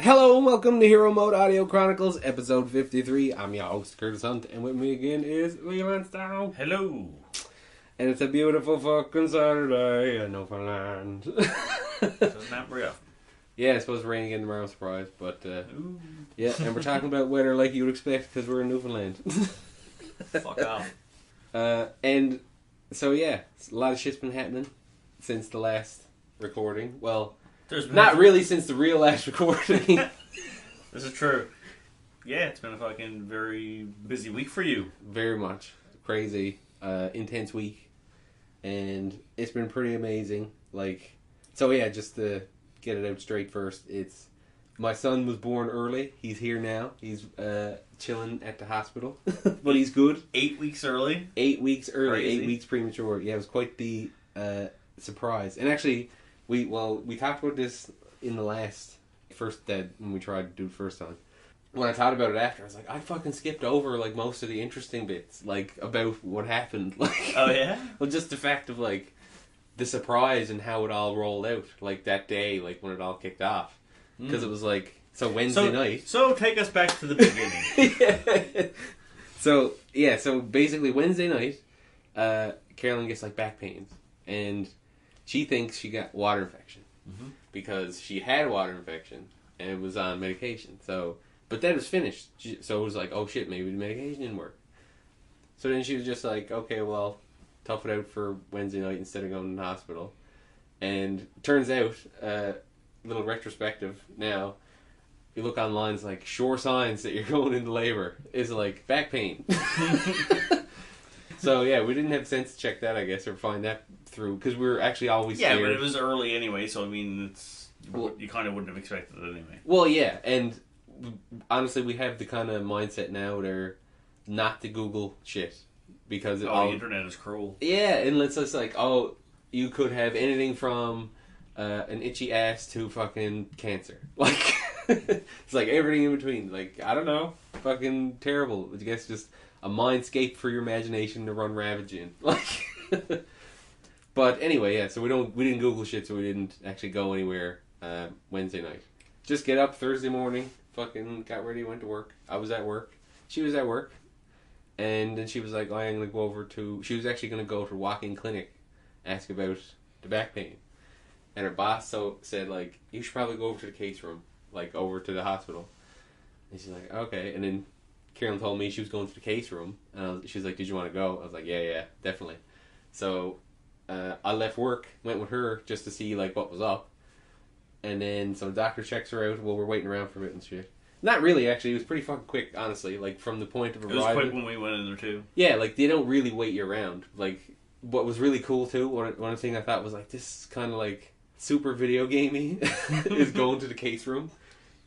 Hello and welcome to Hero Mode Audio Chronicles, episode 53. I'm your host, Curtis Hunt, and with me again is Leeland. Hello. And it's a beautiful fucking Saturday in Newfoundland. Doesn't happen very often. Yeah, it's supposed to rain again tomorrow, surprise. But, yeah, and we're talking about weather like you would expect because we're in Newfoundland. Fuck off. And, so yeah, a lot of shit's been happening since the last recording. Well, not really since the real last recording. This is true. Yeah, it's been a fucking very busy week for you. Very much. Crazy, intense week. And it's been pretty amazing. So yeah, just to get it out straight first, my son was born early. He's here now. He's chilling at the hospital. But he's good. 8 weeks early? 8 weeks early. Crazy. 8 weeks premature. Yeah, it was quite the surprise. And actually, we talked about this in the last when we tried to do it first time. When I thought about it after, I was like, I fucking skipped over most of the interesting bits, about what happened. Oh yeah? Well, just the fact of the surprise and how it all rolled out, that day, when it all kicked off, because it was Wednesday night. So take us back to the beginning. Yeah. So basically Wednesday night, Carolyn gets back pains, and she thinks she got water infection because she had a water infection and was on medication. But then it was finished. So it was oh shit, maybe the medication didn't work. So then she was just okay, well, tough it out for Wednesday night instead of going to the hospital. And turns out, little retrospective now, you look online, it's sure signs that you're going into labor is back pain. So yeah, we didn't have sense to check that, I guess, or find that through, because we were actually always scared. Yeah, but it was early anyway, so I mean, you kind of wouldn't have expected it anyway. Well, yeah, and honestly, we have the kind of mindset now where not to Google shit, because the internet is cruel. Yeah, and it's just you could have anything from an itchy ass to fucking cancer. It's everything in between. I don't know, fucking terrible. I guess just a mindscape for your imagination to run ravage in. But anyway, yeah, so we didn't Google shit, so we didn't actually go anywhere Wednesday night. Just get up Thursday morning, fucking got ready, went to work. I was at work. She was at work. And then she was I'm going to go over to... She was actually going to go to a walk-in clinic, ask about the back pain. And her boss said, you should probably go over to the case room, over to the hospital. And she's okay. And then Carolyn told me she was going to the case room. And she was did you want to go? I was yeah, definitely. So I left work, went with her just to see what was up. And then so the doctor checks her out while we're waiting around for it and shit. Not really, actually. It was pretty fucking quick, honestly. From the point of arrival. It was quick when we went in there too. Yeah, they don't really wait you around. What was really cool too, one thing I thought was this is kind of super video gamey, is going to the case room.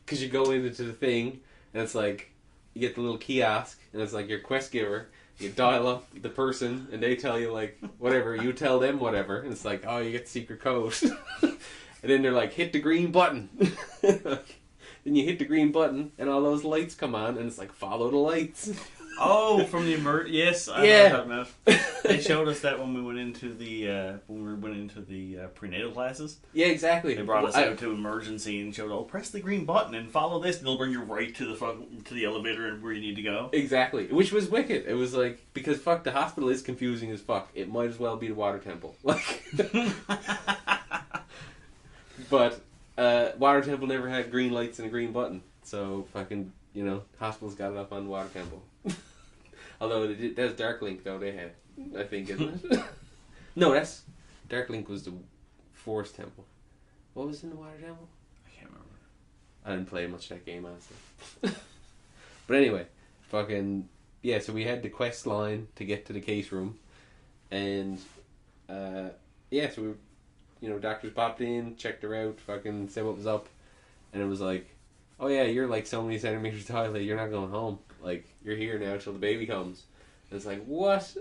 Because you go into the thing, and it's you get the little kiosk, and it's your quest giver. You dial up the person, and they tell you whatever. You tell them whatever, and it's oh, you get the secret code. And then they're hit the green button. Then you hit the green button, and all those lights come on, and it's follow the lights. Oh, from the yes, I know what you're talking about. They showed us that when we went into the prenatal classes. Yeah, exactly. They brought us out to emergency and showed, press the green button and follow this, and they'll bring you right to the elevator and where you need to go. Exactly, which was wicked. It was because the hospital is confusing as fuck. It might as well be the water temple. But water temple never had green lights and a green button, so fucking hospitals got it up on the water temple. Although that's Darklink though they had, I think, isn't it? No, Darklink was the Forest Temple. What was in the water temple? I can't remember. I didn't play much of that game, honestly. But anyway, fucking yeah. So we had the quest line to get to the case room, and yeah. So we, doctors popped in, checked her out, fucking said what was up, and it was oh yeah, you're so many centimeters dilated, you're not going home. You're here now till the baby comes. And it's what?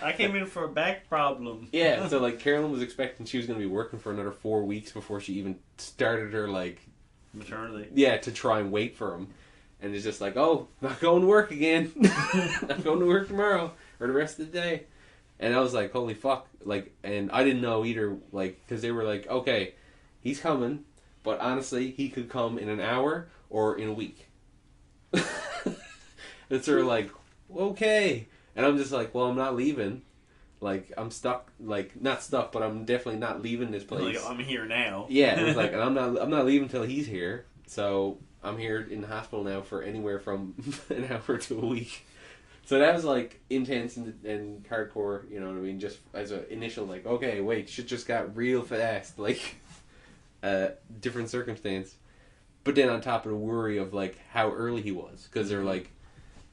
I came in for a back problem. Yeah, so Carolyn was expecting she was going to be working for another 4 weeks before she even started her maternity. Yeah, to try and wait for him. And it's just oh, not going to work again. Not going to work tomorrow or the rest of the day. And I was holy fuck. And I didn't know either, because they were okay, he's coming. But honestly, he could come in an hour or in a week. And so we're like, okay. And I'm just like, well, I'm not leaving. Like, I'm stuck. Like, not stuck, but I'm definitely not leaving this place. Like, I'm here now. Yeah, it was like, and I'm not leaving until he's here. So I'm here in the hospital now for anywhere from an hour to a week. So that was like intense and hardcore. You know what I mean? Just as an initial, like, okay, wait, shit just got real fast. Like, different circumstance. But then on top of the worry of like how early he was, because they're like,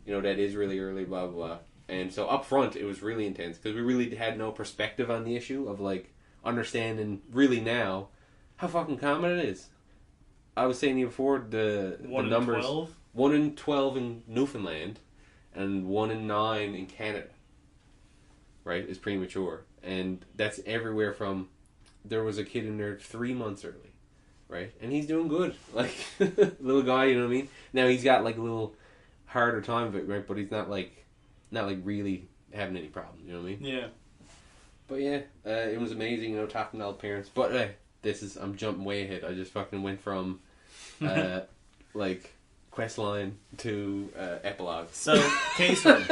you know, that is really early, blah blah blah. And so up front, it was really intense because we really had no perspective on the issue of like understanding really now how fucking common it is. I was saying to you before the numbers 12? 1 in 12 in Newfoundland and 1 in 9 in Canada, right, is premature, and that's everywhere from there was a kid in there 3 months early, right, and he's doing good, like little guy, you know what I mean. Now he's got like a little harder time of it, right, but he's not like really having any problems, you know what I mean? Yeah. But yeah, it was amazing, you know, talking to all the parents. But I'm jumping way ahead. I just fucking went from like Questline to epilogue. So case room.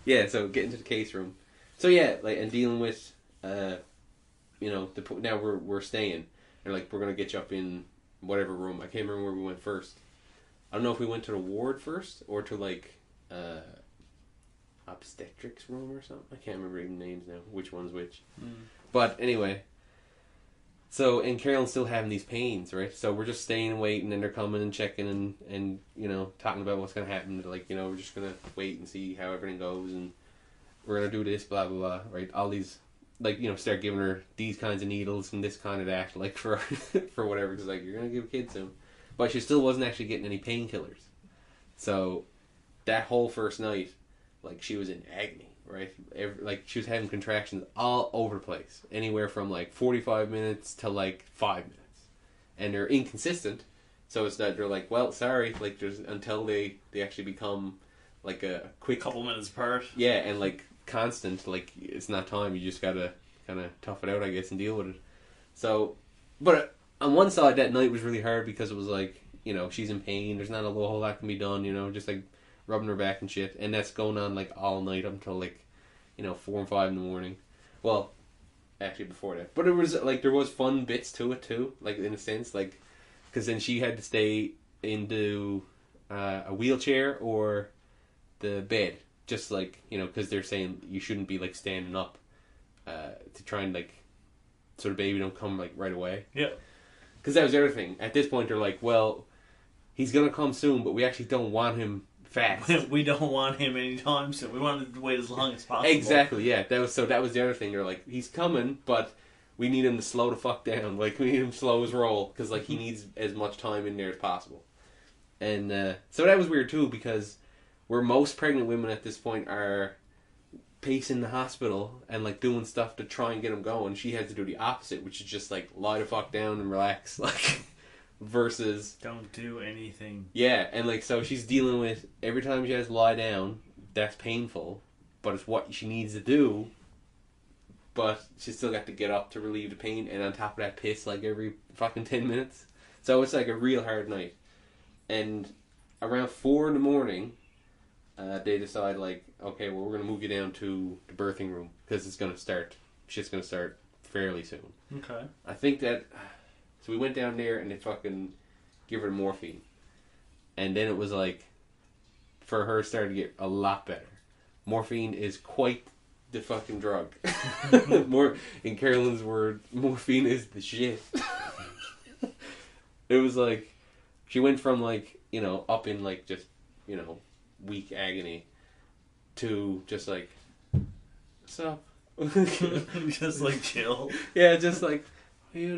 Yeah, so getting to the case room. So yeah, like, and dealing with you know, now we're staying. They're like, we're gonna get you up in whatever room. I can't remember where we went first. I don't know if we went to the ward first or to like obstetrics room or something. I can't remember even names now, which one's which. But anyway, so, and Carolyn's still having these pains, right? So we're just staying and waiting, and they're coming and checking and you know, talking about what's going to happen. Like, you know, we're just going to wait and see how everything goes, and we're going to do this, blah, blah, blah, right? All these, like, you know, start giving her these kinds of needles and this kind of that, like, for for whatever, because, like, you're going to give a kid soon. But she still wasn't actually getting any painkillers. So that whole first night, like, she was in agony, right? Like, she was having contractions all over the place. Anywhere from, like, 45 minutes to, like, 5 minutes. And they're inconsistent. So it's that they're like, well, sorry, like, there's until they actually become, like, a quick... couple minutes apart. Yeah, and, like, constant. Like, it's not time. You just gotta kind of tough it out, I guess, and deal with it. So, but on one side, that night was really hard because it was, like, you know, she's in pain. There's not a whole lot can be done, you know, just, like, rubbing her back and shit, and that's going on like all night up until like, you know, 4 and 5 in the morning. Well, actually before that, but it was like there was fun bits to it too, like in a sense, like because then she had to stay into a wheelchair or the bed, just like, you know, because they're saying you shouldn't be like standing up to try and like so the baby don't come like right away. Yeah. Because that was the other thing. At this point, they're like, well, he's gonna come soon, but we actually don't want him fast. We don't want him anytime soon. We want him to wait as long as possible. Exactly, yeah. That was the other thing. They're like, he's coming, but we need him to slow the fuck down. Like, we need him to slow his roll, because, like, he needs as much time in there as possible. And, so that was weird, too, because where most pregnant women at this point are pacing the hospital and, like, doing stuff to try and get them going, she had to do the opposite, which is just, like, lie the fuck down and relax, like... versus don't do anything. Yeah, and like so she's dealing with every time she has to lie down, that's painful, but it's what she needs to do. But she's still got to get up to relieve the pain, and on top of that, piss like every fucking 10 minutes. So it's like a real hard night. And around 4 in the morning, they decide like, okay, well, we're gonna move you down to the birthing room because it's gonna start. Shit's gonna start fairly soon. Okay. I think that. So we went down there and they fucking give her morphine. And then it was like, for her, started to get a lot better. Morphine is quite the fucking drug. More, in Carolyn's word, morphine is the shit. It was like, she went from like, you know, up in like just, you know, weak agony to just like, what's up? Just like chill. Yeah, just like, what are you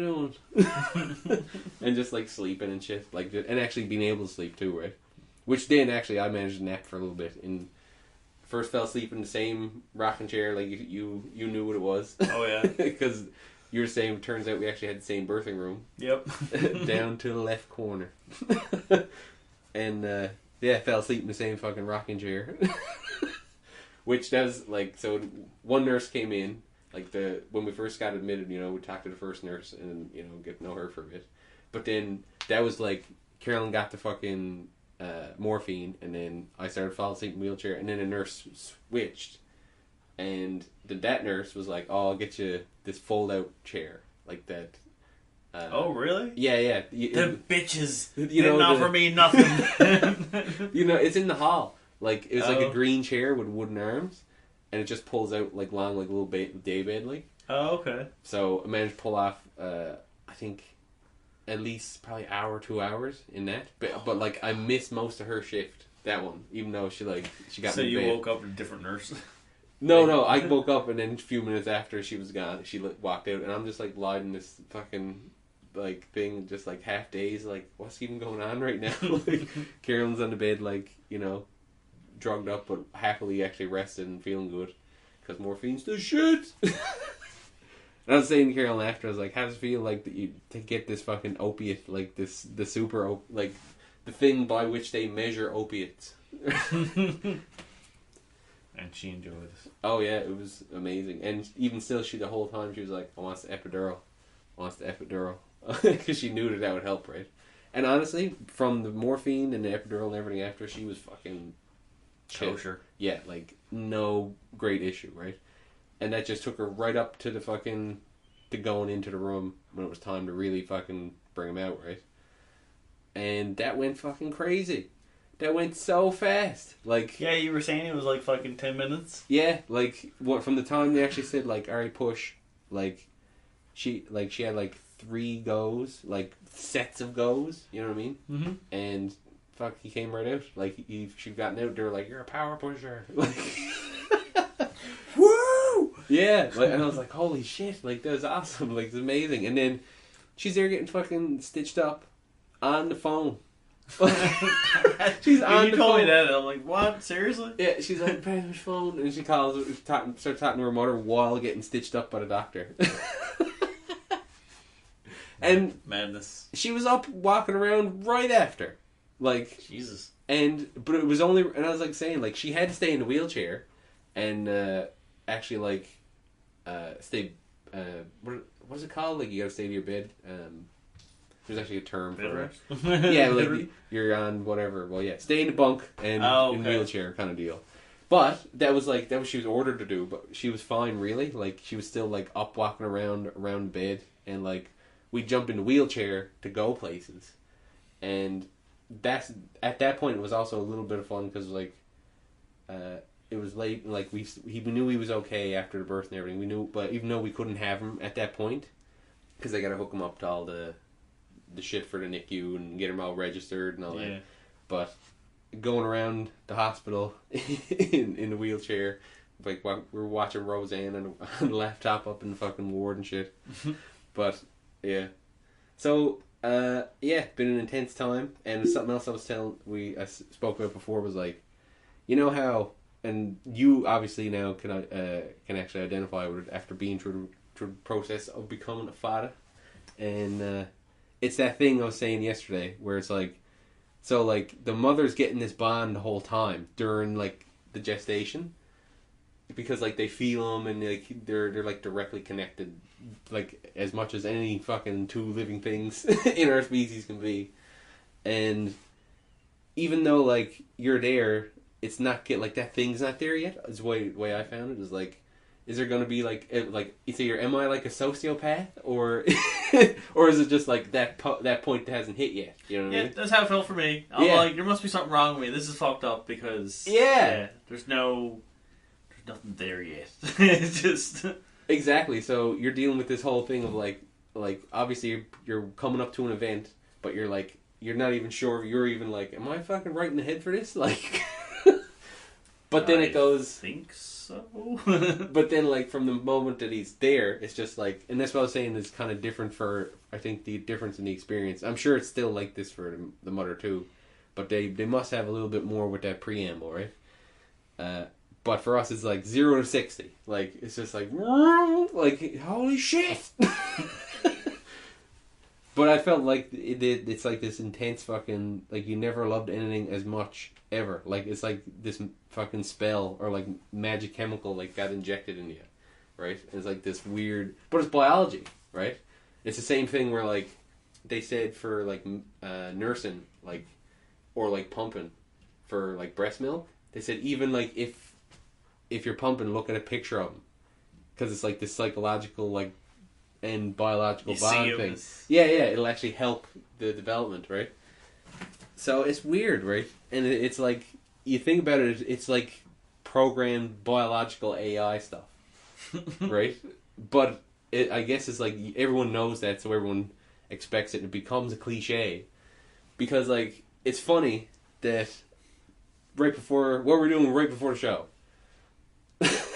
doing? And just like sleeping and shit, like, and actually being able to sleep too, right? Which then actually I managed to nap for a little bit. And first fell asleep in the same rocking chair, like you knew what it was. Oh yeah, because you were saying. Turns out we actually had the same birthing room. Yep. Down to the left corner. And yeah, fell asleep in the same fucking rocking chair. Which does like so. One nurse came in. Like when we first got admitted, you know, we talked to the first nurse and, you know, get to know her for a bit. But then that was like Carolyn got the fucking morphine, and then I started falling asleep in the wheelchair, and then a nurse switched, and that nurse was like, "Oh, I'll get you this fold out chair like that." Oh, really? Yeah. The bitches didn't offer me nothing. It's in the hall. Like, it was like a green chair with wooden arms, and it just pulls out like long, like little day bed, like. Oh, okay. So I managed to pull off, I think, at least probably hour, 2 hours in that. But like, I missed most of her shift, that one, even though she got me in bed. So you woke up with a different nurse? No, I woke up, and then a few minutes after she was gone, she walked out, and I'm just like lying in this fucking like thing, just like half dazed, like, what's even going on right now? Like, Carolyn's on the bed, like, drugged up, but happily actually rested and feeling good, because morphine's the shit. And I was saying to Carolyn after, I was like, how does it feel like to get this fucking opiate, like the super, like the thing by which they measure opiates? And she enjoyed it. Oh yeah, it was amazing. And even still, the whole time she was like, I want the epidural. Because she knew that would help, right? And honestly, from the morphine and the epidural and everything after, she was fucking kosher. Yeah, like, no great issue, right? And that just took her right up to to going into the room when it was time to really fucking bring him out, right? And that went fucking crazy. That went so fast. Like, yeah, you were saying it was like fucking 10 minutes? Yeah, like, from the time they actually said, like, alright, push, like, she had like 3 goes, like sets of goes, you know what I mean? Mm-hmm. And fuck, he came right out. Like, she'd gotten out, they were like, you're a power pusher. Like, woo! Yeah, like, and I was like, holy shit, like, that was awesome, like, it's amazing. And then she's there getting fucking stitched up on the phone. She's on you the told phone. me that, and I'm like, what? Seriously? Yeah, she's on the phone, and she starts talking to her mother while getting stitched up by the doctor. And madness. She was up walking around right after, like, Jesus. But it was only, and I was like saying, like, she had to stay in the wheelchair, and actually like stay. What is it called? Like, you got to stay to your bed. There's actually a term for it. Yeah, like you're on whatever. Well, yeah, stay in the bunk and in the wheelchair kind of deal. But that was what she was ordered to do. But she was fine, really. Like, she was still like up walking around the bed, and like we jumped in the wheelchair to go places, and that's at that point it was also a little bit of fun because like it was late, and like we knew he was okay after the birth and everything. We knew, but even though we couldn't have him at that point because they got to hook him up to all the shit for the NICU and get him all registered and all that. But going around the hospital in the wheelchair, like we were watching Roseanne on the laptop up in the fucking ward and shit. But yeah, so been an intense time. And something else I spoke about before was like, you know how, and you obviously now can actually identify with it after being through the process of becoming a father, and it's that thing I was saying yesterday where it's like, so like the mother's getting this bond the whole time during like the gestation, because like they feel them and like they're like directly connected, like as much as any fucking 2 living things in our species can be. And even though like you're there, it's not like that thing's not there yet. Is the way I found it is like, is there going to be like it's either am I like a sociopath or or is it just like that point that hasn't hit yet? You know what I mean? That's how it felt for me. I'm like, there must be something wrong with me. This is fucked up because there's nothing there yet. It's just exactly. So you're dealing with this whole thing of like obviously you're coming up to an event, but you're like you're not even sure if you're even like, am I fucking right in the head for this? Like, but then it goes. Think so. But then, like, from the moment that he's there, it's just like, and that's what I was saying is kind of different for, I think, the difference in the experience. I'm sure it's still like this for the mother too, but they must have a little bit more with that preamble, right? But for us, it's like 0 to 60. Like, it's just like holy shit. But I felt like it's like this intense fucking, like, you never loved anything as much ever. Like, it's like this fucking spell or like magic chemical like got injected in you, right? It's like this weird, but it's biology, right? It's the same thing where like they said for like nursing, like, or like pumping for like breast milk, they said even like if you're pumping, look at a picture of them, because it's like this psychological like and biological bond thing. Yeah, it'll actually help the development, right? So it's weird, right? And it's like, you think about it, it's like programmed biological AI stuff, right? But I guess it's like everyone knows that, so everyone expects it. It becomes a cliche because, like, it's funny that right before what we're doing right before the show,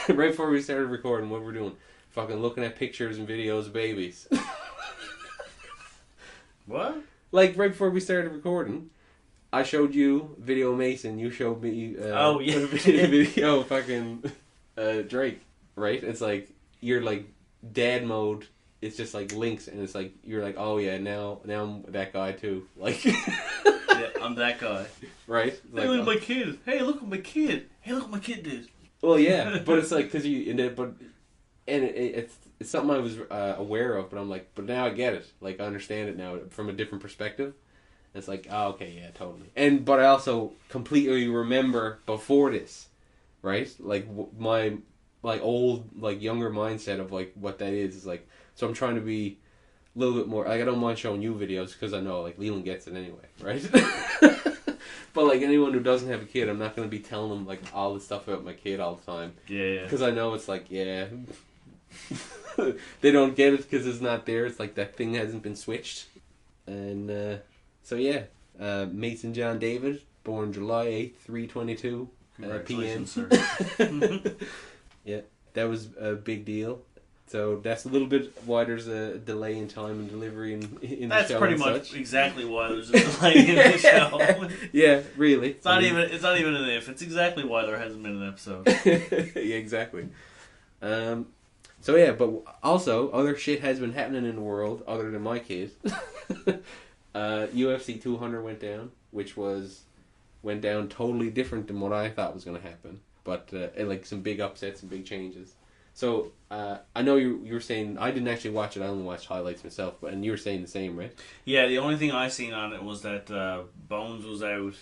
right before we started recording, what we're doing, fucking looking at pictures and videos of babies. What? Like right before we started recording, I showed you video of Mason. You showed me video fucking Drake. Right? It's like you're like dad mode. It's just like links, and it's like you're like, oh yeah, now I'm that guy too. Like, yeah, I'm that guy. Right? Hey, like, look at my kid. Hey, look at my kid. Hey, look what my kid did. Well, yeah, but it's like because it's something I was aware of, but I'm like, but now I get it. Like I understand it now from a different perspective. It's like, oh, okay, yeah, totally. But I also completely remember before this, right? Like my old, like younger mindset of like what that is like. So I'm trying to be a little bit more. Like I don't mind showing you videos because I know like Leeland gets it anyway, right? But like anyone who doesn't have a kid, I'm not going to be telling them like all the stuff about my kid all the time. Yeah. Because I know it's like, yeah, they don't get it because it's not there. It's like that thing hasn't been switched. And so yeah, Mason John David, born July 8th, 3:22 p.m. Sir. Yeah, that was a big deal. So that's a little bit why there's a delay in time and delivery in the show. That's pretty much exactly why there's a delay in the show. Yeah, really. It's not even an if. It's exactly why there hasn't been an episode. Yeah, exactly. So yeah, but also other shit has been happening in the world other than my kid. UFC 200 went down, which went down totally different than what I thought was going to happen. But like some big upsets and big changes. So I know you were saying, I didn't actually watch it. I only watched highlights myself. And you were saying the same, right? Yeah, the only thing I seen on it was that Bones was out,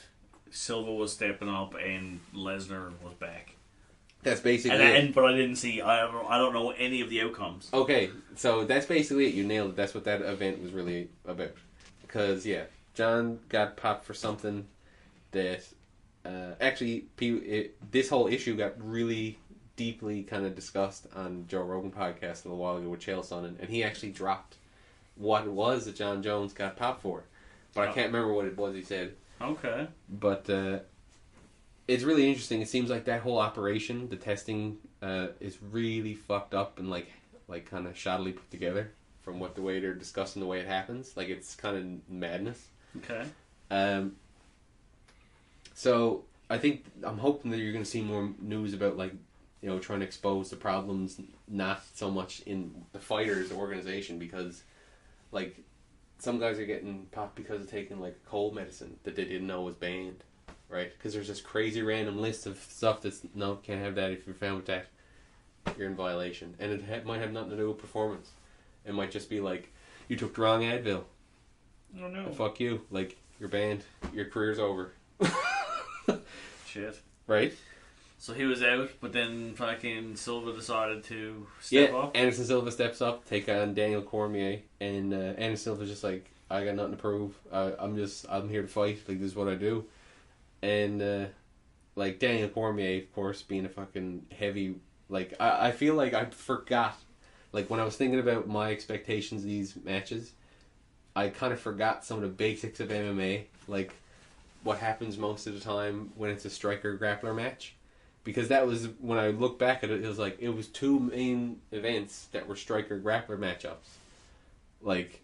Silva was stepping up, and Lesnar was back. That's basically it. But I didn't see. I don't know any of the outcomes. Okay, so that's basically it. You nailed it. That's what that event was really about. Because yeah, John got popped for something that this whole issue got really deeply kind of discussed on Joe Rogan podcast a little while ago with Chael Sonnen, and he actually dropped what it was that John Jones got popped for, but I can't remember what it was he said. Okay. But it's really interesting. It seems like that whole operation, the testing, is really fucked up and like kind of shoddily put together from the way they're discussing the way it happens. Like it's kind of madness. Okay. So I'm hoping that you're going to see more news about like, you know, trying to expose the problems, not so much in the fighters' organization, because like some guys are getting popped because of taking like cold medicine that they didn't know was banned, right? Because there's this crazy random list of stuff that's no, can't have that. If you're found with that, you're in violation, and it might have nothing to do with performance. It might just be like you took the wrong Advil. Oh no! Fuck you! Like you're banned. Your career's over. Shit. Right. So he was out, but then fucking Silva decided to step up. Anderson Silva steps up, take on Daniel Cormier, and Anderson Silva's just like, I got nothing to prove. I'm here to fight. Like this is what I do. And like Daniel Cormier, of course, being a fucking heavy. Like I feel like I forgot. Like when I was thinking about my expectations of these matches, I kind of forgot some of the basics of MMA, like what happens most of the time when it's a striker grappler match. Because that was, when I look back at it, it was like, it was two main events that were striker grappler matchups. Like,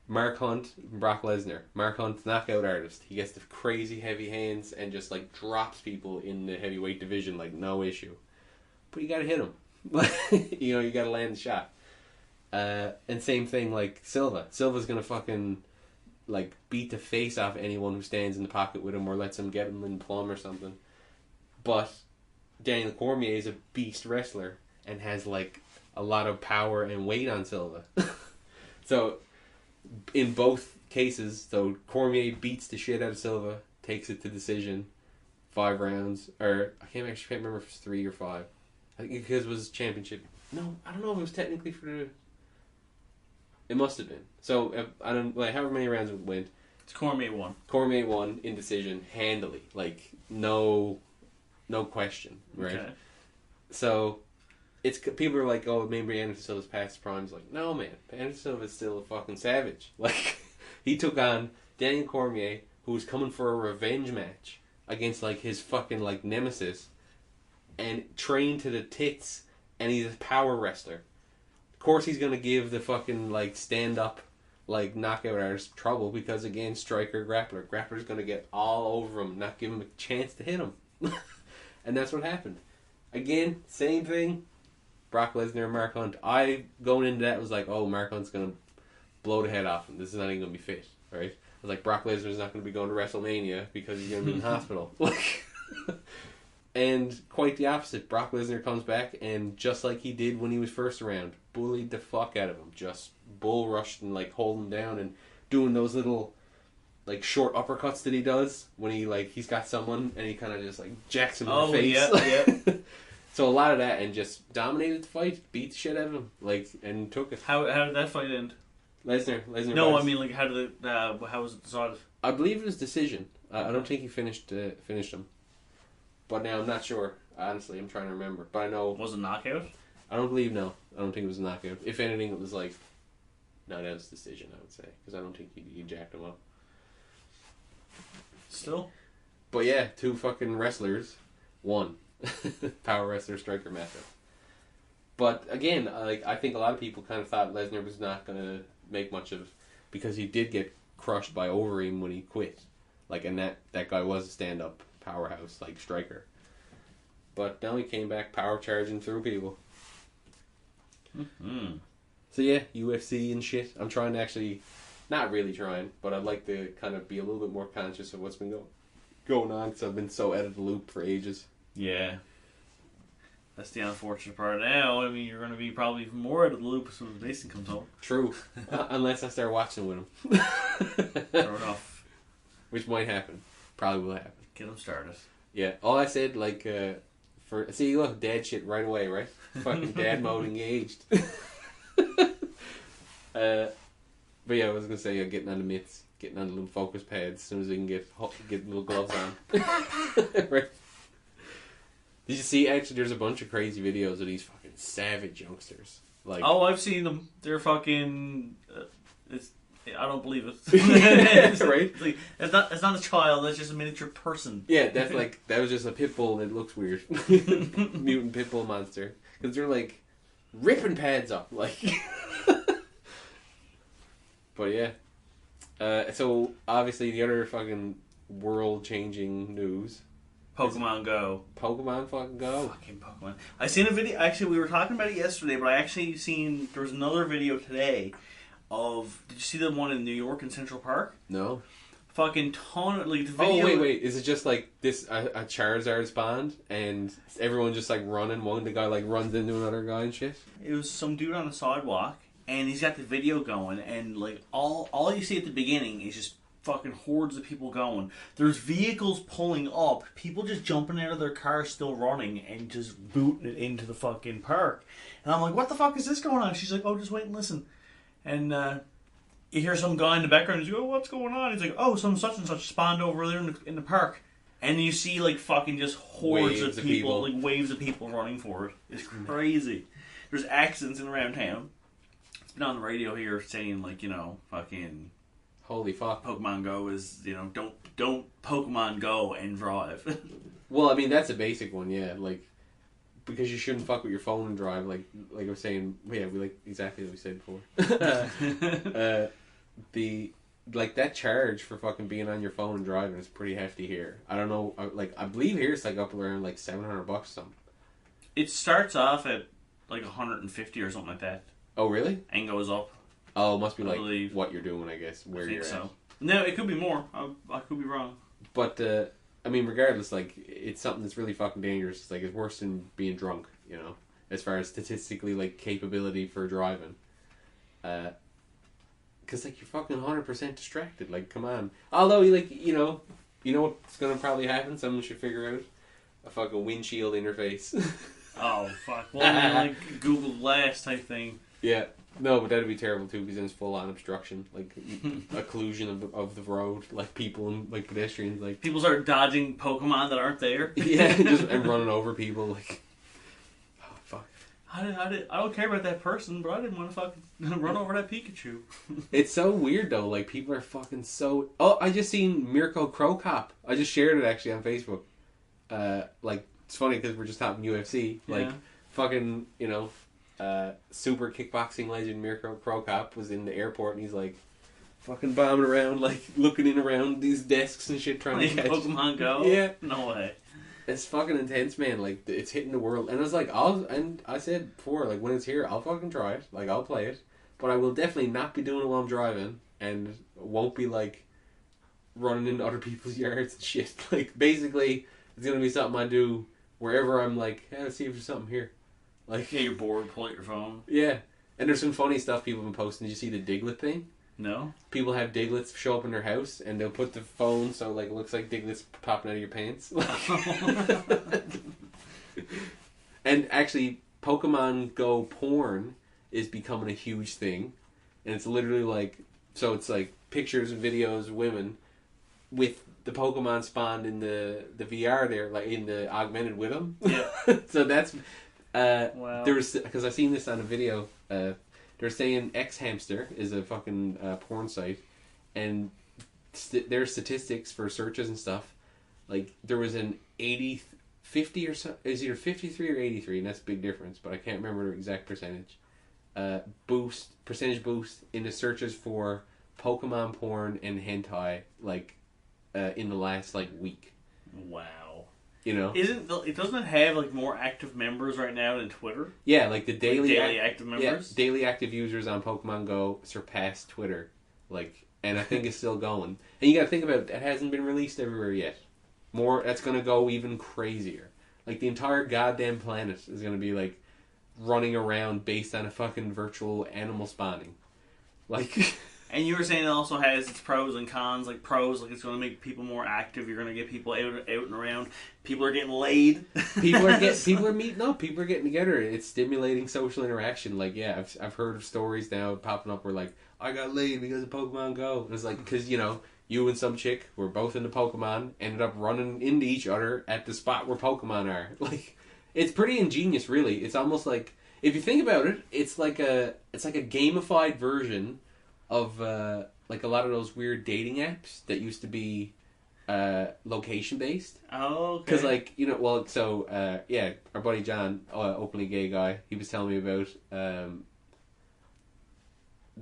Mark Hunt and Brock Lesnar. Mark Hunt's knockout artist. He gets the crazy heavy hands and just like drops people in the heavyweight division like no issue. But you gotta hit him. You know, you gotta land the shot. And same thing like Silva. Silva's gonna fucking like beat the face off anyone who stands in the pocket with him or lets him get him in plum or something. But Daniel Cormier is a beast wrestler and has like a lot of power and weight on Silva. So in both cases. So Cormier beats the shit out of Silva, takes it to decision, 5 rounds, or I can't remember if it was 3 or 5. I think because it was championship. No, I don't know if it was technically for the. It must have been. So I don't like however many rounds it went. It's Cormier won. Cormier won in decision handily, like no question, right? Okay. So it's people are like, oh, maybe Anderson Silva's past prime. It's like, no, man, Anderson Silva's still a fucking savage. Like he took on Daniel Cormier, who was coming for a revenge match against like his fucking like nemesis, and trained to the tits, and he's a power wrestler. Of course, he's gonna give the fucking like stand up. Like knockout artist trouble because again striker grappler's gonna get all over him, not give him a chance to hit him. And that's what happened. Again, same thing. Brock Lesnar and Mark Hunt. I going into that was like, oh, Mark Hunt's gonna blow the head off him. This is not even gonna be fit, right? I was like, Brock Lesnar's not gonna be going to WrestleMania because he's gonna be in the hospital. And quite the opposite. Brock Lesnar comes back and just like he did when he was first around, bullied the fuck out of him. Just bull rushed and like holding him down and doing those little like short uppercuts that he does when he like he's got someone and he kind of just like jacks him in the face. Yeah. So a lot of that and just dominated the fight, beat the shit out of him, like and took it. How did that fight end? Lesnar. No, bites. I mean like how did how was it decided? I believe it was decision. I don't think he finished him. But now I'm not sure. Honestly, I'm trying to remember. But I know... Was it knockout? I don't believe, no. I don't think it was a knockout. If anything, it was like... No, that was decision, I would say. Because I don't think he jacked him up. Still? But yeah, 2 fucking wrestlers won. Power wrestler striker method. But again, like I think a lot of people kind of thought Lesnar was not going to make much of... Because he did get crushed by Overeem when he quit. Like, and that guy was a stand-up powerhouse, like striker. But now he came back power charging through people. Mm-hmm. So yeah, UFC and shit. I'm trying to actually, not really trying, but I'd like to kind of be a little bit more conscious of what's been going on because I've been so out of the loop for ages. Yeah. That's the unfortunate part now. I mean, you're going to be probably even more out of the loop as soon as Mason comes home. True. Unless I start watching with him. Fair enough. Which might happen. Probably will happen. Get him started. Yeah. All I said, like, see, look, dad shit right away, right? Fucking dad mode engaged. But yeah, I was going to say, getting on the mitts, getting on the little focus pads as soon as we can get little gloves on. Right. Did you see, actually, there's a bunch of crazy videos of these fucking savage youngsters. Like, oh, I've seen them. They're fucking... I don't believe it. Right? It's not a child, that's just a miniature person. Yeah, that's like, that was just a pit bull that looks weird. Mutant pit bull monster. Because they're like, ripping pads up. Like... But yeah. So, obviously, the other fucking world-changing news... Pokemon Go. Pokemon fucking Go. Fucking Pokemon. I seen a video, actually, we were talking about it yesterday, but I actually seen, there was another video today of, did you see the one in New York in Central Park? No. Fucking ton of, like, the video... Oh, wait, is it just, like, this, a Charizard spawned, and everyone just, like, running, the guy, like, runs into another guy and shit? It was some dude on the sidewalk, and he's got the video going, and, like, all you see at the beginning is just fucking hordes of people going. There's vehicles pulling up, people just jumping out of their cars still running and just booting it into the fucking park. And I'm like, what the fuck is this going on? She's like, oh, just wait and listen. And you hear some guy in the background, he's like, oh, what's going on? He's like, oh, some such and such spawned over there in the park. And you see like fucking just hordes of people, like waves of people running for it. It's crazy. There's accidents in around town. It's been on the radio here saying like, you know, fucking... Holy fuck. Pokemon Go is, you know, don't Pokemon Go and drive. Well, I mean, that's a basic one, yeah. Like, because you shouldn't fuck with your phone and drive, like I was saying, yeah, we like exactly what we said before. That charge for fucking being on your phone and driving is pretty hefty here. I don't know, I believe here it's like up around like $700 or something. It starts off at like 150 or something like that. Oh, really? And goes up. Oh, it must be like what you're doing, I guess, where you're at. No, it could be more. I could be wrong. But, I mean, regardless, like, it's something that's really fucking dangerous. It's like, it's worse than being drunk, you know, as far as statistically, like, capability for driving. Because, like, you're fucking 100% distracted. Like, come on. Although, like, you know what's going to probably happen? Someone should figure out a fucking windshield interface. Oh, fuck. Well, like, Google Glass type thing. Yeah. No, but that'd be terrible, too, because then it's full-on obstruction. Like, occlusion of the road. Like, people and, like, pedestrians, like... People start dodging Pokemon that aren't there. Yeah, and running over people, like... Oh, fuck. I don't care about that person, but I didn't want to fucking run over that Pikachu. It's so weird, though. Like, people are fucking so... Oh, I just seen Mirko Cro Cop. I just shared it, actually, on Facebook. Like, it's funny, because we're just talking UFC. Like, fucking, you know... super kickboxing legend Mirko Cro Cop was in the airport and he's like fucking bombing around, like looking in around these desks and shit trying to catch Pokemon Go. Yeah, no way. It's fucking intense, man. Like, it's hitting the world, and I was like, I said before, like, when it's here, I'll fucking try it. Like, I'll play it, but I will definitely not be doing it while I'm driving, and won't be like running into other people's yards and shit. Like, basically, it's gonna be something I do wherever I'm like, hey, let's see if there's something here. Like, yeah, you're bored, pull out your phone. Yeah. And there's some funny stuff people have been posting. Did you see the Diglett thing? No. People have Diglets show up in their house, and they'll put the phone so, like, it looks like Diglett's popping out of your pants. And actually, Pokemon Go porn is becoming a huge thing. And it's literally like... So it's like pictures and videos of women with the Pokemon spawned in the VR there, like in the augmented with them. Yeah. So that's... Wow. Because I seen this on a video. They're saying X Hamster is a fucking porn site, and their statistics for searches and stuff, like there was an 50 or so, is either 53 or 83, and that's a big difference, but I can't remember the exact percentage. Percentage boost in the searches for Pokemon porn and hentai, like in the last like week. Wow. You know, doesn't have like more active members right now than Twitter? Yeah, like the daily active members. Yeah, daily active users on Pokemon Go surpassed Twitter, like, and I think it's still going. And you got to think about it, it hasn't been released everywhere yet. That's going to go even crazier. Like the entire goddamn planet is going to be like running around based on a fucking virtual animal spawning, like. And you were saying it also has its pros and cons. Like pros, like it's going to make people more active. You're going to get people out and around. People are getting laid. People are getting together. It's stimulating social interaction. Like, yeah, I've heard of stories now popping up where like, I got laid because of Pokemon Go. And it's like, because you know, you and some chick were both into Pokemon, ended up running into each other at the spot where Pokemon are. Like, it's pretty ingenious, really. It's almost like, if you think about it, it's like a gamified version of like a lot of those weird dating apps that used to be location based. Oh, okay. Because like, you know, well, so yeah, our buddy John, openly gay guy, he was telling me about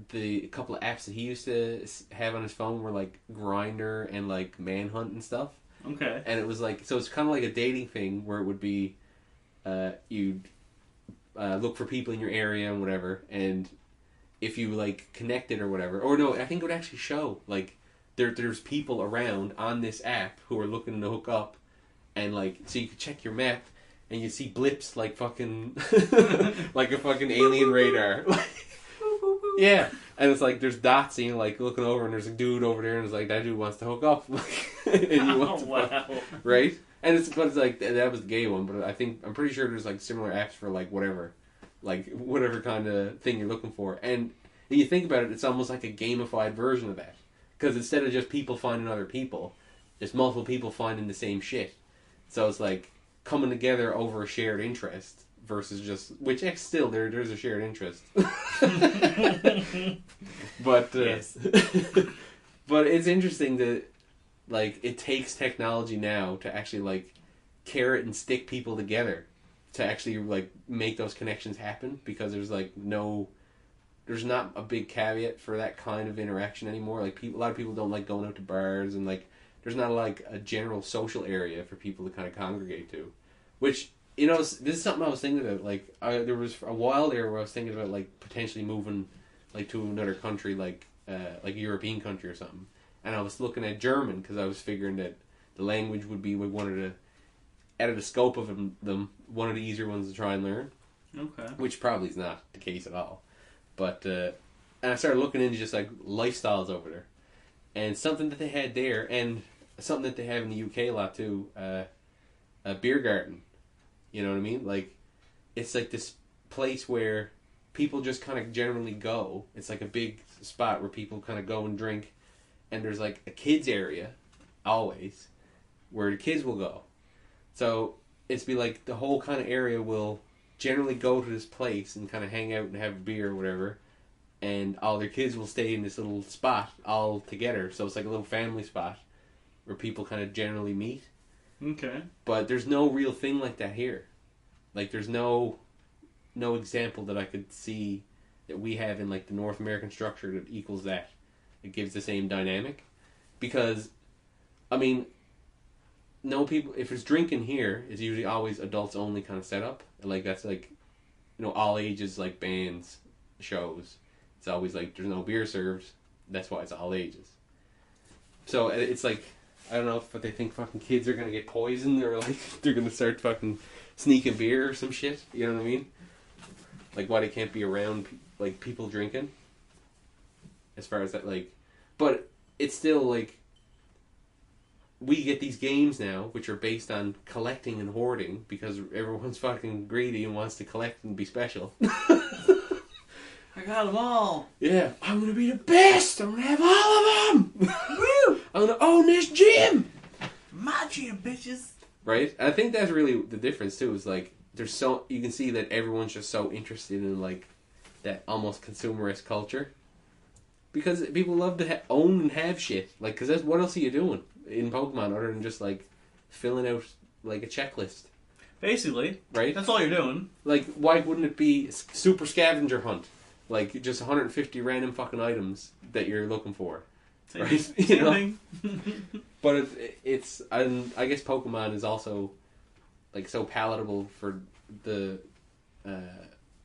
the couple of apps that he used to have on his phone were like Grindr and like Manhunt and stuff. Okay. And it was like, so it's kind of like a dating thing where it would be you'd look for people in your area and whatever, and if you like connected or whatever, or no, I think it would actually show like there's people around on this app who are looking to hook up, and like so you could check your map and you see blips like fucking like a fucking alien radar. Yeah, and it's like there's dots and you're like looking over and there's a dude over there and it's like that dude wants to hook up, and you want to fuck, right? And it's like that was the gay one, but I'm pretty sure there's like similar apps for like whatever kind of thing you're looking for. And when you think about it, it's almost like a gamified version of that. Because instead of just people finding other people, there's multiple people finding the same shit. So it's like coming together over a shared interest versus just, which still there's a shared interest. But yes. But it's interesting that like it takes technology now to actually like carrot and stick people together to actually like make those connections happen, because there's not a big caveat for that kind of interaction anymore. Like a lot of people don't like going out to bars, and like there's not like a general social area for people to kind of congregate to, which, you know, this is something I was thinking about. Like there was a while there where I was thinking about like potentially moving like to another country, like a European country or something, and I was looking at German because I was figuring that the language would be one of the, out of the scope of them, one of the easier ones to try and learn. Okay. Which probably is not the case at all. But And I started looking into just like lifestyles over there, and something that they had there, and something that they have in the UK a lot too, a beer garden. You know what I mean? Like, it's like this place where people just kind of generally go. It's like a big spot where people kind of go and drink, and there's like a kids area, always, where the kids will go. So it's be like the whole kind of area will generally go to this place and kind of hang out and have a beer or whatever. And all their kids will stay in this little spot all together. So it's like a little family spot where people kind of generally meet. Okay. But there's no real thing like that here. Like, there's no example that I could see that we have in like the North American structure that equals that. It gives the same dynamic. Because, I mean, no people, if it's drinking here, it's usually always adults only kind of setup. Like, that's like, you know, all ages, like bands, shows. It's always like, there's no beer served. That's why it's all ages. So it's like, I don't know if they think fucking kids are going to get poisoned or like they're going to start fucking sneaking beer or some shit. You know what I mean? Like, why they can't be around like people drinking. As far as that, like, but it's still like, we get these games now which are based on collecting and hoarding because everyone's fucking greedy and wants to collect and be special. I got them all. Yeah, I'm gonna be the best. I'm gonna have all of them. Woo! I'm gonna own this gym. My gym, bitches. Right? And I think that's really the difference too. Is like there's so you can see that everyone's just so interested in like that almost consumerist culture because people love to own and have shit. Like, because that's what else are you doing in Pokemon other than just like filling out like a checklist? Basically, right? That's all you're doing. Like, why wouldn't it be super scavenger hunt? Like, just 150 random fucking items that you're looking for. Same, right? You know? But it's I guess Pokemon is also, like, so palatable for the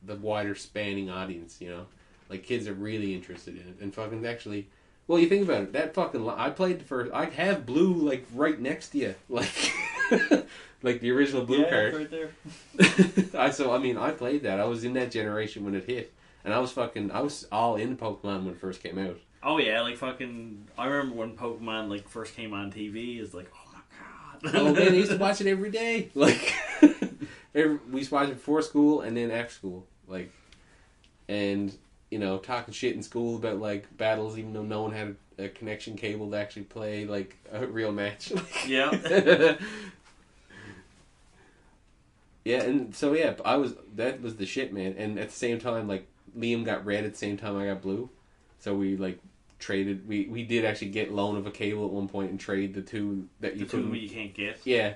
wider spanning audience, you know? Like, kids are really interested in it. And fucking actually, well, you think about it, that fucking, I played the first, I have Blue, like, right next to you. Like, like the original Blue card. Right there. I played that. I was in that generation when it hit. And I was all in Pokemon when it first came out. Oh yeah, like fucking, I remember when Pokemon like first came on TV, it's like, oh my god. Oh man, I used to watch it every day. Like, we used to watch it before school and then after school. Like, and, you know, talking shit in school about like battles even though no one had a connection cable to actually play like a real match. Yeah. Yeah, and so yeah, that was the shit, man. And at the same time, like, Liam got red at the same time I got blue. So we like traded. We did actually get loan of a cable at one point and trade the two that you couldn't. The two you can't get. Yeah.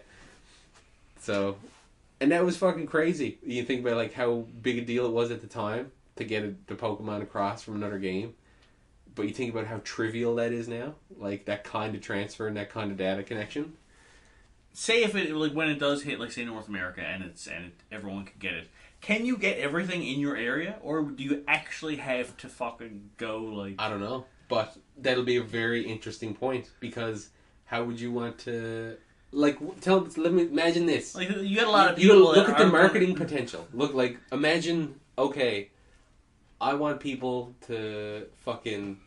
So, and that was fucking crazy. You think about like how big a deal it was at the time to get the Pokemon across from another game. But you think about how trivial that is now, like that kind of transfer and that kind of data connection. Say if it like when it does hit like say North America and everyone can get it. Can you get everything in your area, or do you actually have to fucking go like? I don't know, but that'll be a very interesting point because how would you want to like let me imagine this? Like you got a lot of people. You look at the marketing potential. Look like imagine okay, I want people to fucking.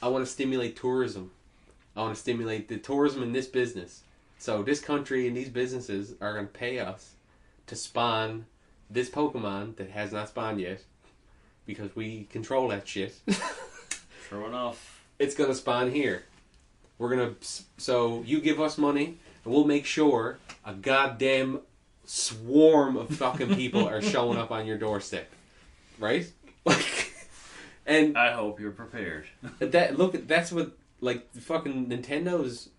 I want to stimulate tourism. I want to stimulate the tourism in this business. So this country and these businesses are going to pay us to spawn this Pokemon that has not spawned yet because we control that shit. True enough. It's going to spawn here. We're going to... So you give us money and we'll make sure a goddamn swarm of fucking people are showing up on your doorstep. Right? Like, and I hope you're prepared. That's what... Like, fucking Nintendo's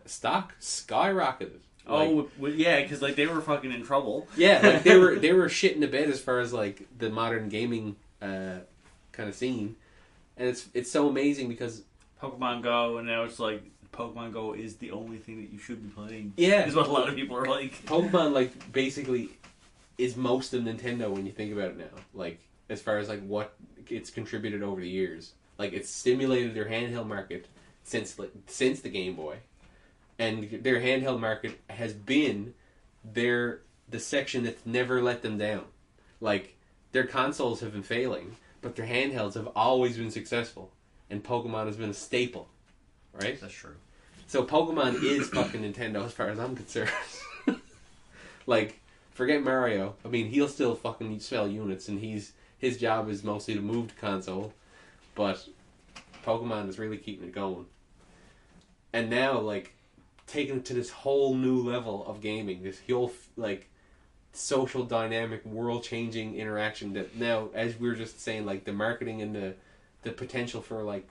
stock skyrocketed. Oh, well, yeah, because like they were fucking in trouble. Yeah, like they were shitting the bed as far as like the modern gaming kind of scene, and it's so amazing because Pokemon Go, and now it's like Pokemon Go is the only thing that you should be playing. Yeah, is what a lot of people are like. Pokemon like basically is most of Nintendo when you think about it now. Like as far as like what it's contributed over the years, like it's stimulated their handheld market since the Game Boy. And their handheld market has been the section that's never let them down. Like, their consoles have been failing, but their handhelds have always been successful, and Pokemon has been a staple, right? That's true. So Pokemon is fucking Nintendo as far as I'm concerned. Like, forget Mario. I mean, he'll still fucking sell units, and his job is mostly to move the console, but Pokemon is really keeping it going. And now, like, taking it to this whole new level of gaming, this whole, like, social dynamic, world-changing interaction that now, as we were just saying, like, the marketing and the potential for, like,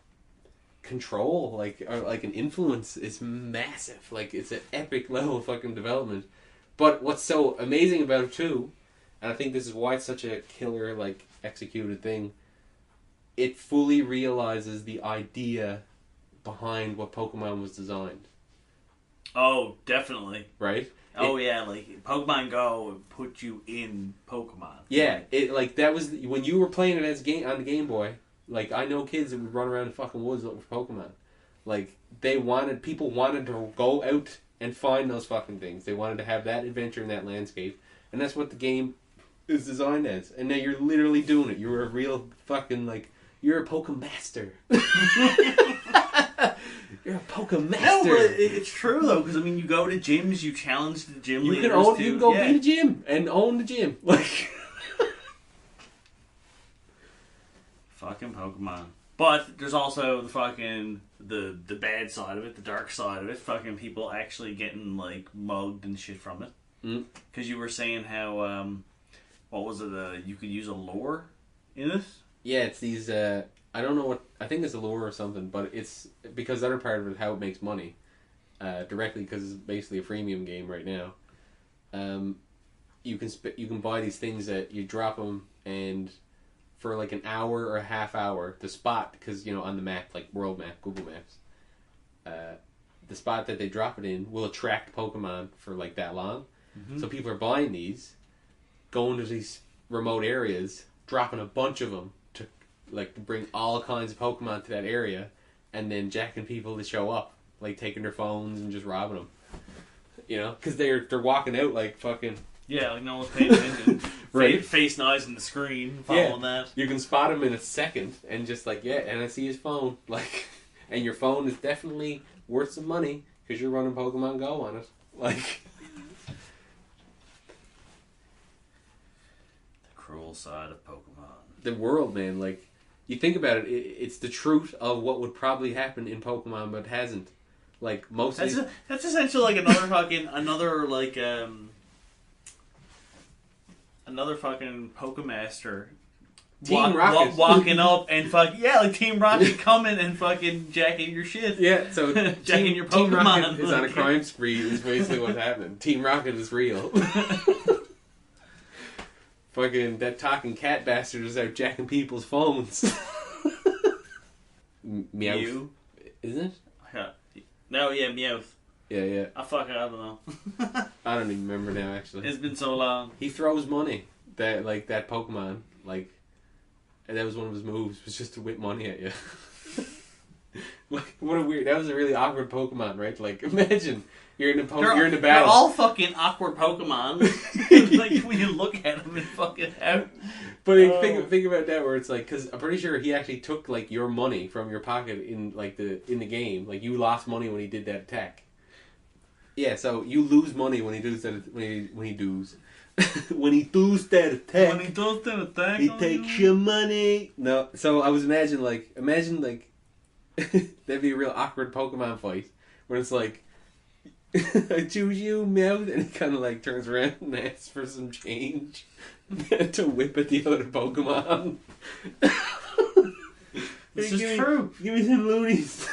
control, like, or, like, an influence is massive. Like, it's an epic level of fucking development. But what's so amazing about it, too, and I think this is why it's such a killer, like, executed thing, it fully realizes the idea behind what Pokemon was designed. Oh, definitely. Right? Oh, yeah, like, Pokemon Go put you in Pokemon. Yeah, it, like, that was, when you were playing it as on the Game Boy, like, I know kids that would run around the fucking woods looking for Pokemon. Like, people wanted to go out and find those fucking things. They wanted to have that adventure in that landscape. And that's what the game is designed as. And now you're literally doing it. You're a real fucking, like, you're a Pokemaster. You're a Pokemaster. No, but it's true, though, because, I mean, you go to gyms, you challenge the gym leaders you can go be the gym and own the gym. Like, fucking Pokemon. But there's also the fucking the bad side of it, the dark side of it. Fucking people actually getting like mugged and shit from it. Because you were saying how what was it? You could use a lure in it. Yeah, it's these. I don't know what. I think it's a lure or something, but it's because the other part of it is how it makes money directly because it's basically a freemium game right now. You can buy these things that you drop them and. For like an hour or a half hour, the spot, because, you know, on the map, like World Map, Google Maps, the spot that they drop it in will attract Pokemon for like that long. Mm-hmm. So people are buying these, going to these remote areas, dropping a bunch of them to like bring all kinds of Pokemon to that area, and then jacking people to show up, like taking their phones and just robbing them. You know, because they're walking out like fucking. Yeah, like no one's paying attention. Right? Face and eyes in the screen, following that. You can spot him in a second and just like, yeah, and I see his phone. Like, and your phone is definitely worth some money because you're running Pokemon Go on it. Like, the cruel side of Pokemon. The world, man. Like, you think about it, it's the truth of what would probably happen in Pokemon, but hasn't. Like, most that's essentially like another fucking Pokemaster Team Rocket walking up and like Team Rocket coming and fucking jacking your shit. Yeah, so jacking your Pokemon. Team Rocket is on a crime spree is basically what's happening. Team Rocket is real. Fucking that talking cat bastard is out jacking people's phones. Meow. Isn't it? Yeah. No, yeah, Meowth. Yeah. I don't know. I don't even remember now, actually. It's been so long. He throws money. That Pokemon, like, and that was one of his moves, was just to whip money at you. Like, what a weird, that was a really awkward Pokemon, right? Like, imagine, you're in a battle. They're all fucking awkward Pokemon. Like, when you look at them and fucking out. But think about that, where it's like, because I'm pretty sure he actually took, like, your money from your pocket in the game. Like, you lost money when he did that attack. Yeah, so you lose money when he does that. When he does that attack. When he does that attack, he takes your money. No, so I was imagine like that'd be a real awkward Pokemon fight where it's like, I choose you, Meowth, and he kind of like turns around and asks for some change to whip at the other Pokemon. This is true. Give me some loonies.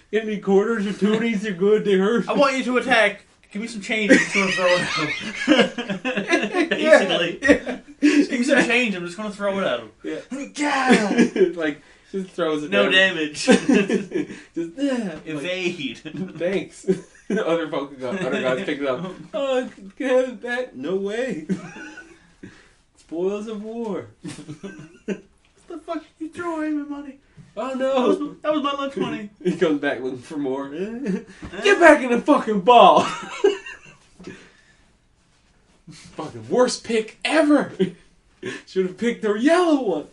Get me quarters or tooties, they're good, they hurt. I want you to attack. Give me some change. I'm just going to throw it at him. Basically. Yeah. Give me some change. I'm just going to throw it at him. Yeah. Like, just throws it no down. Damage. Just, evade. Like, thanks. Other guys pick it up. Oh, can I have it back? No way. Spoils of war. What the fuck? You throwing my money? Oh no! That was my lunch money. He comes back looking for more. Get back in the fucking ball! Fucking worst pick ever! Should have picked the yellow one.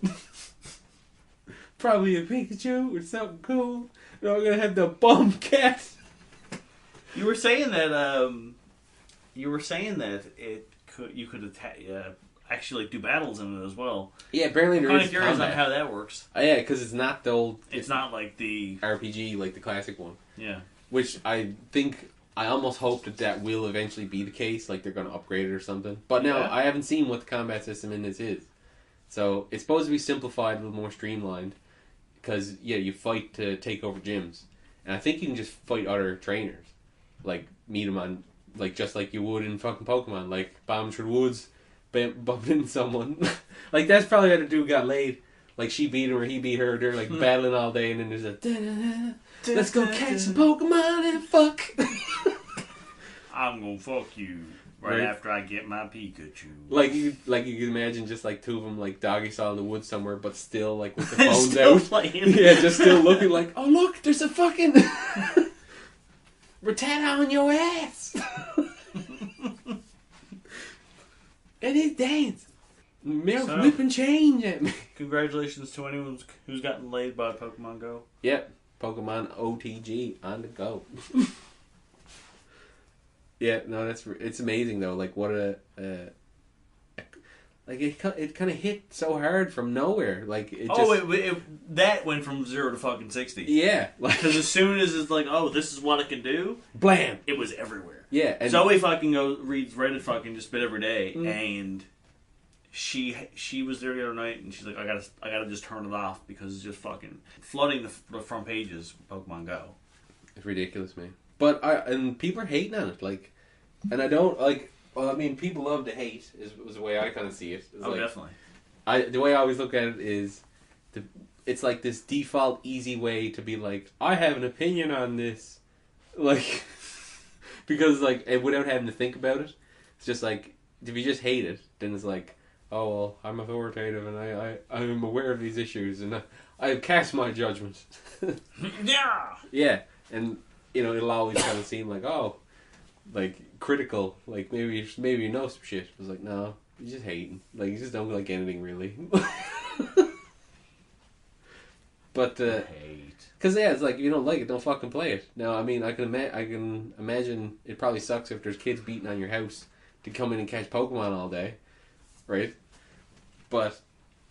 Probably a Pikachu or something cool. No, I'm gonna have the bum cat. You were saying that. You could attack. Actually, do battles in it as well. Yeah, apparently there is. I'm kind of curious on how that works. Oh, yeah, because it's not the old. It's not like the RPG, like the classic one. Yeah. Which I think. I almost hope that will eventually be the case. Like they're going to upgrade it or something. But no, I haven't seen what the combat system in this is. So it's supposed to be simplified, a little more streamlined. Because, yeah, you fight to take over gyms. And I think you can just fight other trainers. Like, meet them on, like, just like you would in fucking Pokemon. Like, bomb through the woods, bumping into someone. Like, that's probably how the dude got laid. Like, she beat him or he beat her. They're, like, battling all day. And then there's a, let's go catch some Pokemon and fuck. I'm gonna fuck you right after I get my Pikachu. Like you can imagine just like two of them like doggy style in the woods somewhere, but still like with the phones out. Playing. Yeah, just still looking like, oh look, there's a fucking Rattata on your ass. And he's dancing. Milk whipping change at me. Congratulations to anyone who's gotten laid by Pokemon Go. Yep, Pokemon OTG on the go. Yeah, no, it's amazing though. Like what like it kind of hit so hard from nowhere. Like it that went from 0 to fucking 60. Yeah, like because as soon as it's like, oh, this is what it can do, blam, it was everywhere. Yeah, and Zoe fucking reads Reddit fucking just bit every day, and she was there the other night, and she's like, I gotta just turn it off because it's just fucking flooding the front pages of Pokemon Go. It's ridiculous, man. But and people are hating on it, like, and I don't like. Well, I mean, people love to hate. Was the way I kind of see it. It's definitely. The way I always look at it is, it's like this default easy way to be like, I have an opinion on this, like, because like without having to think about it, it's just like if you just hate it, then it's like, oh well, I'm authoritative and I'm aware of these issues and I cast my judgment. Yeah. Yeah, and. You know, it'll always kind of seem like, oh, like, critical. Like, maybe you know some shit. It was like, no, you're just hating. Like, you just don't like anything, really. But, hate. Because, yeah, it's like, if you don't like it, don't fucking play it. Now, I mean, I can imagine it probably sucks if there's kids beating on your house to come in and catch Pokemon all day. Right? But,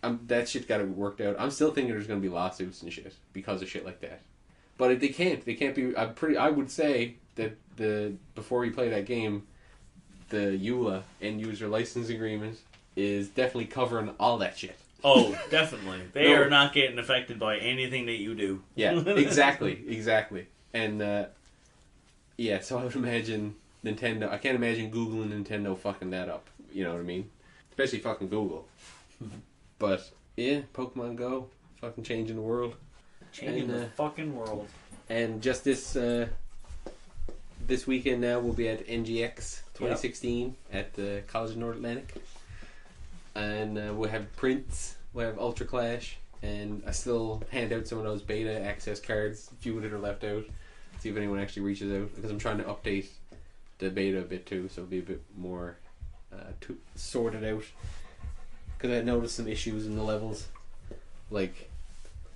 that shit got to be worked out. I'm still thinking there's going to be lawsuits and shit because of shit like that. But they can't be. I would say that before you play that game, the EULA end user license agreement is definitely covering all that shit. Oh, definitely. They are not getting affected by anything that you do. Yeah, exactly. And yeah, so I would imagine Nintendo. I can't imagine Google and Nintendo fucking that up. You know what I mean? Especially fucking Google. But yeah, Pokemon Go, fucking changing the world. Changing the fucking world. And just this weekend now we'll be at NGX 2016 at the College of North Atlantic. And we'll have prints, we'll have Ultra Clash, and I still hand out some of those beta access cards, a few that are left out, see if anyone actually reaches out, because I'm trying to update the beta a bit too, so it'll be a bit more sorted out. Because I noticed some issues in the levels, like...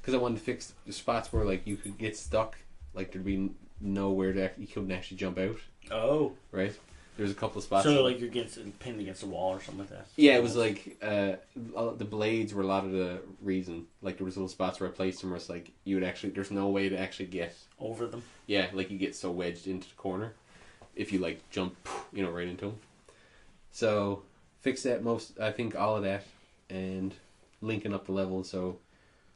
Because I wanted to fix the spots where like you could get stuck, like there'd be nowhere you couldn't actually jump out. Oh, right. There's a couple of spots. So like you're pinned against a wall or something like that. Yeah, it was like the blades were a lot of the reason. Like there was little spots where I placed them where it's like you would actually there's no way to actually get over them. Yeah, like you get so wedged into the corner if you like jump, right into them. So fix that I think all of that and linking up the levels so.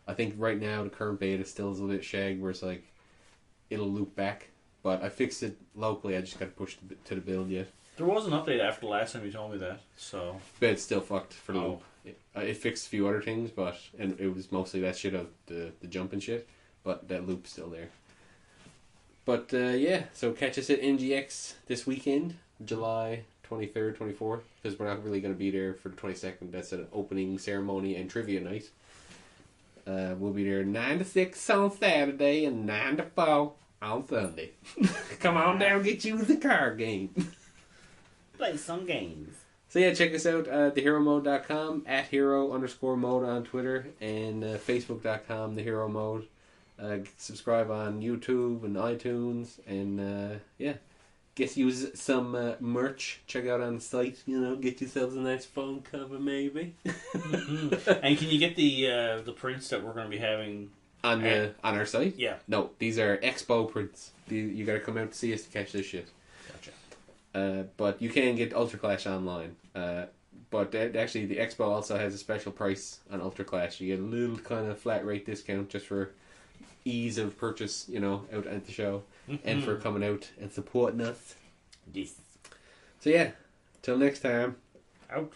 I think right now the current beta still is a little bit shagged where it's like it'll loop back, but I fixed it locally. I just got to push to the build yet. There was an update after the last time you told me that, so. But it's still fucked for the loop. It fixed a few other things, and it was mostly that shit of the jump and shit, but that loop's still there. But yeah, so catch us at NGX this weekend, July 23rd, 24th, because we're not really going to be there for the 22nd. That's an opening ceremony and trivia night. We'll be there 9 to 6 on Saturday and 9 to 4 on Sunday. Come on down, get you the card game. Play some games. So yeah, check us out at theheromode.com, at hero_mode on Twitter, and facebook.com, theheromode. Subscribe on YouTube and iTunes, and yeah. Get use some merch. Check out on the site. Get yourselves a nice phone cover, maybe. And can you get the prints that we're going to be having on our site? Yeah. No, these are expo prints. You got to come out to see us to catch this shit. Gotcha. But you can get Ultra Clash online. But actually, the expo also has a special price on Ultra Clash. You get a little kind of flat rate discount just for ease of purchase, out at the show, and for coming out and supporting us. Yes. So yeah, till next time. Out.